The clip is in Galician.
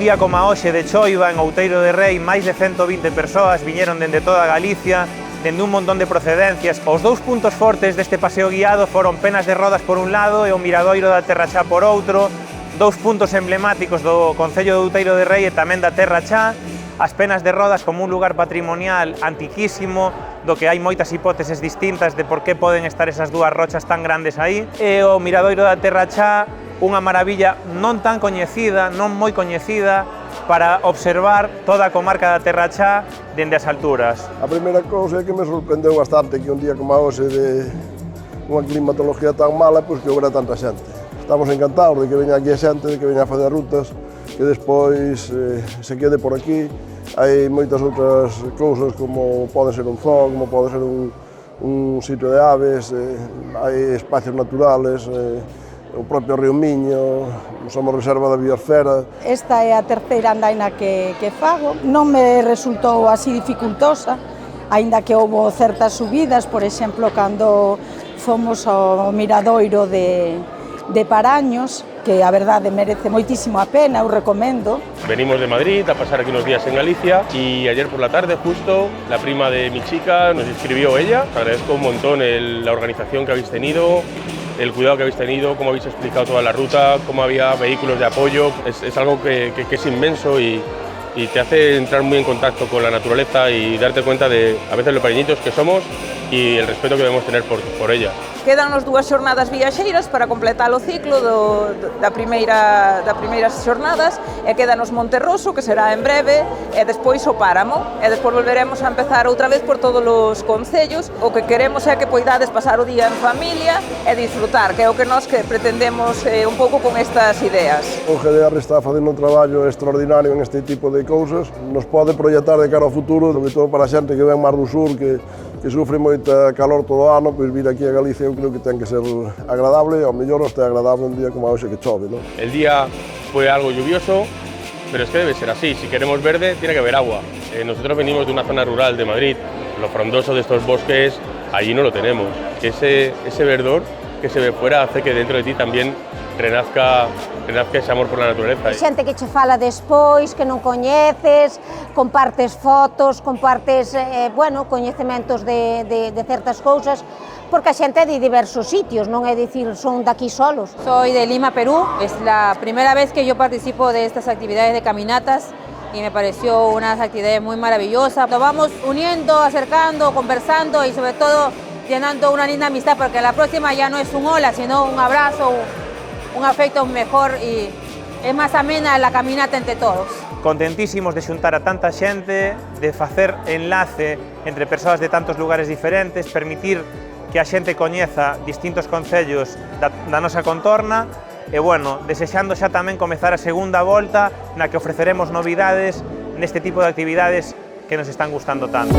día como a hoxe de choiva en Outeiro de Rei, máis de 120 persoas viñeron dende toda Galicia, dende un montón de procedencias. Os dous puntos fortes deste paseo guiado foron Penas de Rodas por un lado e o Miradoiro da Terra Chá por outro, dous puntos emblemáticos do Concello de Outeiro de Rei e tamén da Terra Chá, as Penas de Rodas como un lugar patrimonial antiquísimo, do que hai moitas hipóteses distintas de por que poden estar esas dúas rochas tan grandes aí, e o Miradoiro da Terra Chá, unha maravilla non tan coñecida, non moi coñecida, para observar toda a comarca da Terra Chá dende as alturas. A primeira cousa é que me sorprendeu bastante que un día como a hoxe de unha climatología tan mala, pois que houbera tanta xente. Estamos encantados de que veña aquí a xente, de que veña a facer rutas, que despois se quede por aquí. Hai moitas outras cousas como pode ser un zoo, como pode ser un sitio de aves, hai espacios naturales, o propio río Miño, somos reserva da biosfera. Esta é a terceira andaina que fago, non me resultou así dificultosa, aínda que houbo certas subidas, por exemplo, cando fomos ao Miradoiro de Paraños, que a verdade merece moitísimo a pena, eu recomendo. Venimos de Madrid a pasar aquí unos días en Galicia y ayer por la tarde justo la prima de mi chica nos escribió ella. Os agradezco un montón la organización que habéis tenido, el cuidado que habéis tenido, cómo habéis explicado toda la ruta, cómo había vehículos de apoyo. Es algo que es inmenso y te hace entrar muy en contacto con la naturaleza y darte cuenta de a veces lo pequeñitos que somos y el respeto que debemos tener por ella. Quédanos dúas xornadas viaxeiras para completar o ciclo das primeiras xornadas e quédanos Monterroso, que será en breve, e despois o Páramo, e despois volveremos a empezar outra vez por todos os concellos. O que queremos é que poidades pasar o día en familia e disfrutar, que é o que nós pretendemos un pouco con estas ideas. O GDR está facendo un traballo extraordinario en este tipo de cousas, nos pode proxectar de cara ao futuro, sobre todo para a xente que ven máis do sur, que sufre moita calor todo o ano, pois vir aquí a Galicia eu creo que ten que ser agradable, ao mellor hasta agradable un día como hoxe que chove, ¿no? El día fue algo lluvioso, pero es que debe ser así, si queremos verde tiene que haber agua. Nosotros venimos de una zona rural de Madrid, lo frondoso de estos bosques, allí no lo tenemos. Ese verdor que se ve fuera hace que dentro de ti también renazca ese amor por la naturaleza. Xente que che fala despois, que non coñeces, compartes fotos, compartes, coñecementos de certas cousas, porque a xente é de diversos sitios, non é dicir, son daqui solos. Soy de Lima, Perú, es la primera vez que yo participo de estas actividades de caminatas y me pareció unas actividades muy maravillosas. Nos vamos uniendo, acercando, conversando y sobre todo llenando una linda amistad, porque la próxima ya no es un hola, sino un abrazo, un afecto mejor y es máis amena la caminata entre todos. Contentísimos de xuntar a tanta xente, de facer enlace entre persoas de tantos lugares diferentes, permitir que a xente coñeza distintos concellos da nosa contorna e, desexando xa tamén comezar a segunda volta na que ofreceremos novidades neste tipo de actividades que nos están gustando tanto.